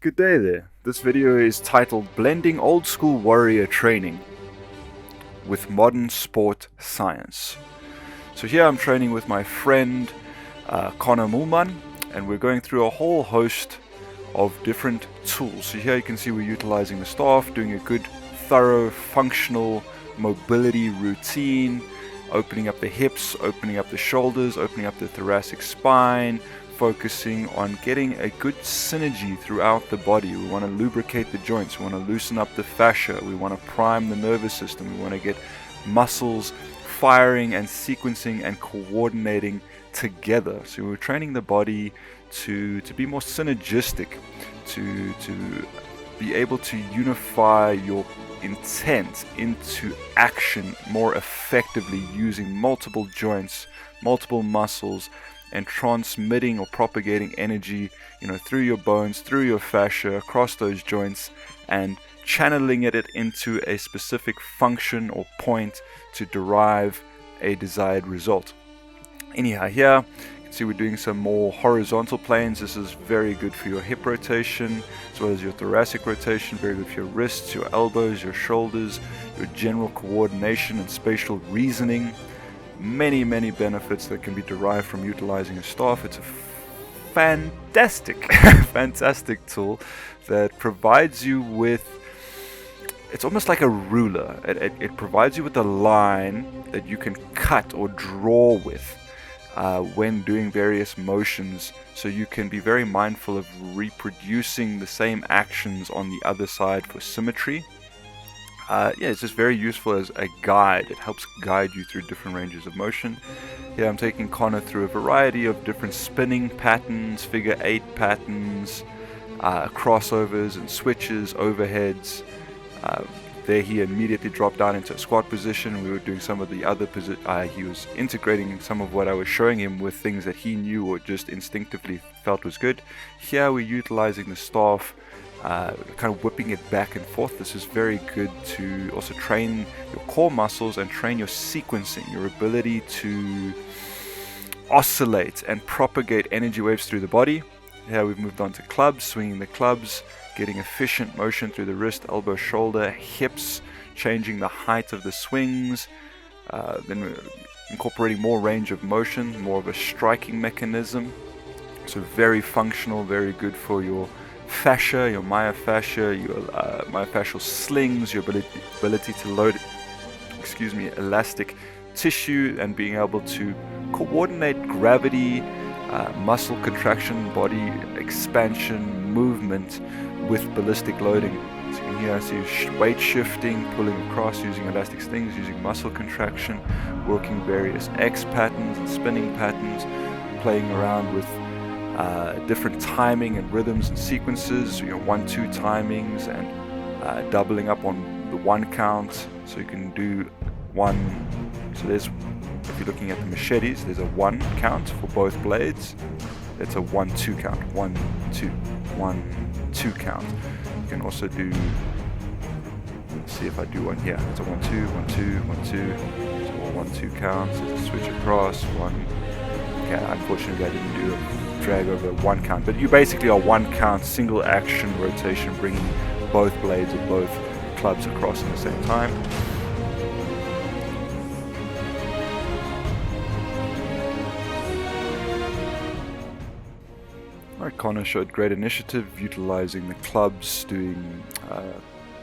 Good day there. This video is titled Blending Old School Warrior Training with Modern Sport Science. So here I'm training with my friend Connor Mulman, and we're going through a whole host of different tools. So here you can see we're utilizing the staff, doing a good, thorough, functional mobility routine, opening up the hips, opening up the shoulders, opening up the thoracic spine, focusing on getting a good synergy throughout the body. We want to lubricate the joints, we want to loosen up the fascia, we want to prime the nervous system, we want to get muscles firing and sequencing and coordinating together. So we're training the body to be more synergistic, to be able to unify your intent into action more effectively using multiple joints, multiple muscles, and transmitting or propagating energy, through your bones, through your fascia, across those joints, and channeling it into a specific function or point to derive a desired result. Anyhow, here you can see we're doing some more horizontal planes. This is very good for your hip rotation as well as your thoracic rotation, very good for your wrists, your elbows, your shoulders, your general coordination and spatial reasoning. Many benefits that can be derived from utilizing a staff. It's a fantastic tool that provides you with, it's almost like a ruler. It provides you with a line that you can cut or draw with when doing various motions, so you can be very mindful of reproducing the same actions on the other side for symmetry. It's just very useful as a guide. It helps guide you through different ranges of motion. Here I'm taking Connor through a variety of different spinning patterns, figure 8 patterns, crossovers and switches, overheads. There he immediately dropped down into a squat position. We were doing some of the other he was integrating some of what I was showing him with things that he knew or just instinctively felt was good. Here we're utilizing the staff, kind of whipping it back and forth. This is very good to also train your core muscles and train your sequencing, your ability to oscillate and propagate energy waves through the body. Here we've moved on to clubs, swinging the clubs, getting efficient motion through the wrist, elbow, shoulder, hips, changing the height of the swings, then we're incorporating more range of motion, more of a striking mechanism. So very functional, very good for your fascia, your myofascia, your myofascial slings, your ability to load elastic tissue, and being able to coordinate gravity, muscle contraction, body expansion, movement with ballistic loading. So you can here see weight shifting, pulling across using elastic slings, using muscle contraction, working various X patterns and spinning patterns, playing around with different timing and rhythms and sequences, 1-2 timings, and doubling up on the 1 count. So you can do so there's, if you're looking at the machetes, there's a 1 count for both blades. It's a 1-2 count, 1-2, 1-2 count. You can also do, let's see if I do one here. It's a 1-2, 1-2, 1-2. So 1-2 counts. There's a switch across, one. Okay, unfortunately I didn't do a drag over 1 count, but you basically are 1 count, single action rotation, bringing both blades of both clubs across at the same time. Alright, Connor showed great initiative, utilizing the clubs, doing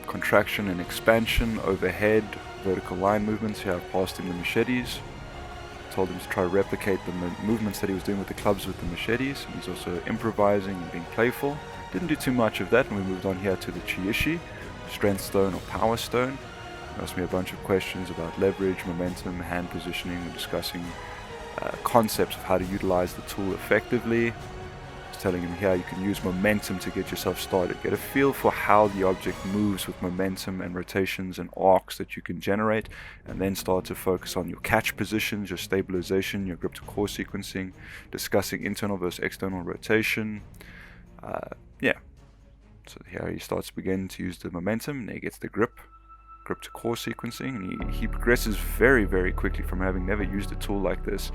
contraction and expansion, overhead, vertical line movements. Here I've passed him the machetes. Told him to try to replicate the movements that he was doing with the clubs with the machetes. And he's also improvising and being playful. Didn't do too much of that, and we moved on here to the Chiishi, strength stone or power stone. He asked me a bunch of questions about leverage, momentum, hand positioning. We're discussing concepts of how to utilize the tool effectively. Telling him here you can use momentum to get yourself started. Get a feel for how the object moves with momentum and rotations and arcs that you can generate, and then start to focus on your catch positions, your stabilization, your grip to core sequencing, discussing internal versus external rotation. So here he starts to begin to use the momentum, and he gets the grip to core sequencing, and he progresses very quickly from having never used a tool like this.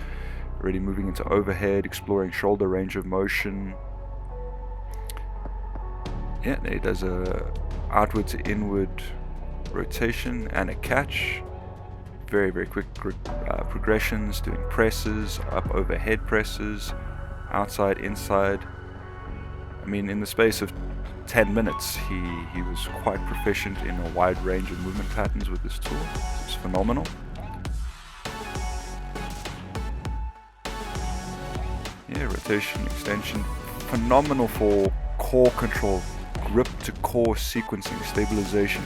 Already moving into overhead, exploring shoulder range of motion. Yeah, he does a outward to inward rotation and a catch. Very, very quick progressions, doing presses, up overhead presses, outside, inside. I mean, in the space of 10 minutes, he was quite proficient in a wide range of movement patterns with this tool. It's phenomenal. Yeah, rotation, extension, phenomenal for core control, grip to core sequencing, stabilization.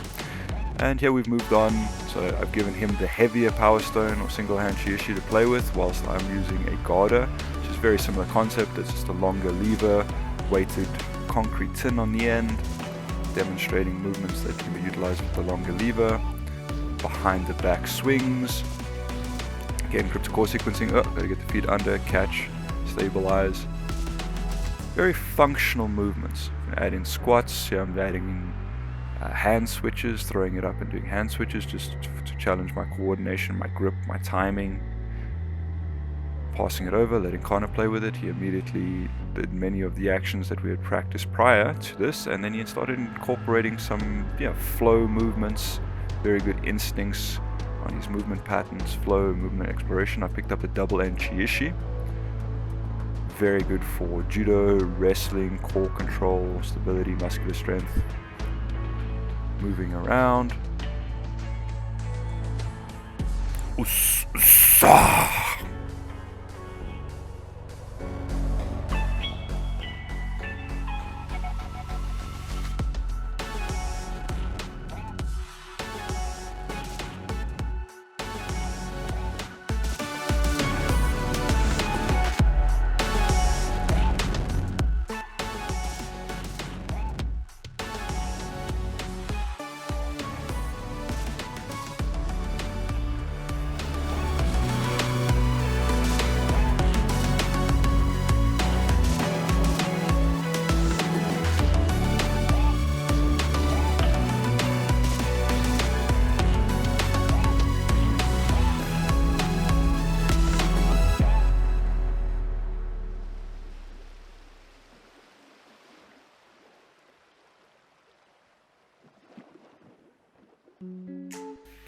And here we've moved on, so I've given him the heavier Power Stone or single hand Shiishi to play with, whilst I'm using a Garda, which is a very similar concept. It's just a longer lever, weighted concrete tin on the end, demonstrating movements that can be utilized with the longer lever, behind the back swings, again grip to core sequencing, gotta get the feet under, catch, stabilize. Very functional movements. Add in squats, here I'm adding in hand switches, throwing it up and doing hand switches just to challenge my coordination, my grip, my timing. Passing it over, letting Connor play with it. He immediately did many of the actions that we had practiced prior to this, and then he started incorporating some flow movements, very good instincts on his movement patterns, flow, movement exploration. I picked up a double end Shiishi. Very good for judo, wrestling, core control, stability, muscular strength. Moving around.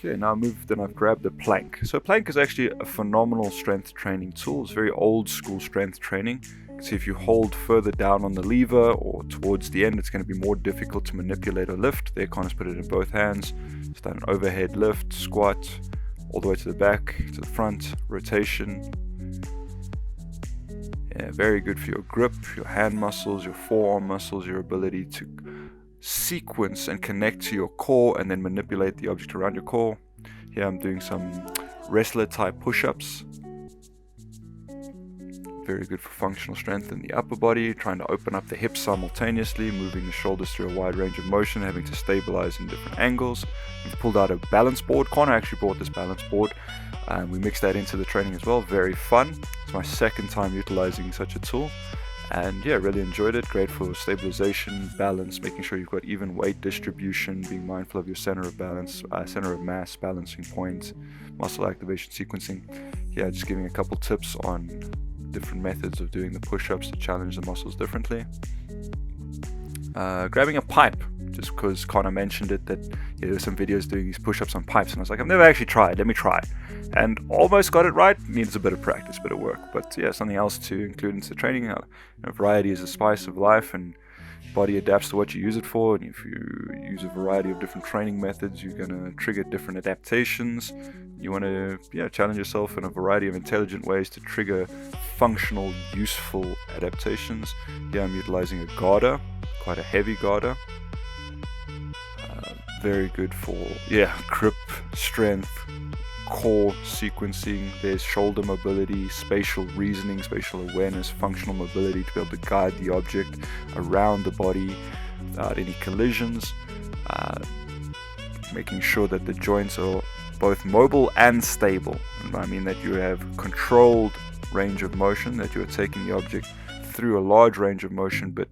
Okay, now I've grabbed the plank. So plank is actually a phenomenal strength training tool. It's very old school strength training. You can see if you hold further down on the lever or towards the end, it's going to be more difficult to manipulate or lift. There, Connor's put it in both hands. It's done an overhead lift, squat, all the way to the back, to the front, rotation. Yeah, very good for your grip, your hand muscles, your forearm muscles, your ability to sequence and connect to your core and then manipulate the object around your core. Here I'm doing some wrestler type push-ups. Very good for functional strength in the upper body, trying to open up the hips simultaneously, moving the shoulders through a wide range of motion, having to stabilize in different angles. We've pulled out a balance board. Connor actually brought this balance board. We mixed that into the training as well. Very fun. It's my second time utilizing such a tool. And yeah, really enjoyed it. Great for stabilization, balance, making sure you've got even weight distribution, being mindful of your center of balance, center of mass, balancing point, muscle activation sequencing. Yeah, just giving a couple tips on different methods of doing the push-ups to challenge the muscles differently. Grabbing a pipe, just because Connor mentioned it, that there were some videos doing these push-ups on pipes, and I was like, I've never actually tried, let me try. And almost got it right. Needs a bit of practice, a bit of work, but yeah, something else to include into the training. Variety is a spice of life, and body adapts to what you use it for. And if you use a variety of different training methods, you're going to trigger different adaptations. You want to challenge yourself in a variety of intelligent ways to trigger functional, useful adaptations. Here I'm utilizing a Garda, quite a heavy Garda. Very good for grip, strength, core sequencing. There's shoulder mobility, spatial reasoning, spatial awareness, functional mobility to be able to guide the object around the body without any collisions, making sure that the joints are both mobile and stable. And I mean that you have controlled range of motion, that you are taking the object through a large range of motion, but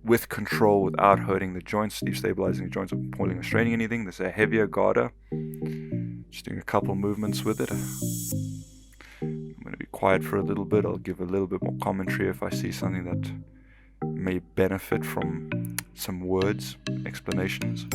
with control without hurting the joints, destabilizing the joints or pulling or straining anything. This is a heavier Garda. Just doing a couple movements with it. I'm going to be quiet for a little bit. I'll give a little bit more commentary if I see something that may benefit from some words, explanations.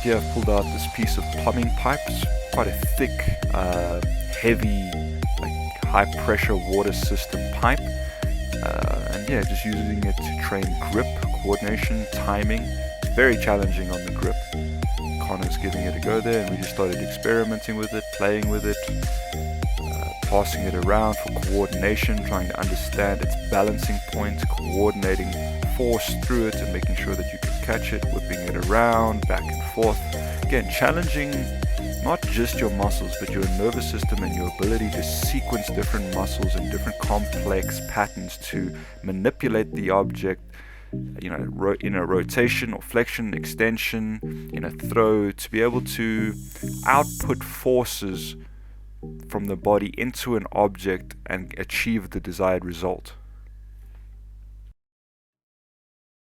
Here I've pulled out this piece of plumbing pipes, quite a thick, heavy, like high pressure water system pipe, and yeah, just using it to train grip, coordination, timing. It's very challenging on the grip. Connor's giving it a go there, and we just started experimenting with it, playing with it, passing it around for coordination, trying to understand its balancing point, coordinating force through it and making sure that you can catch it, whipping it around, back and forth. Again, challenging not just your muscles, but your nervous system and your ability to sequence different muscles and different complex patterns to manipulate the object, in a rotation or flexion, extension, in a throw, to be able to output forces from the body into an object and achieve the desired result.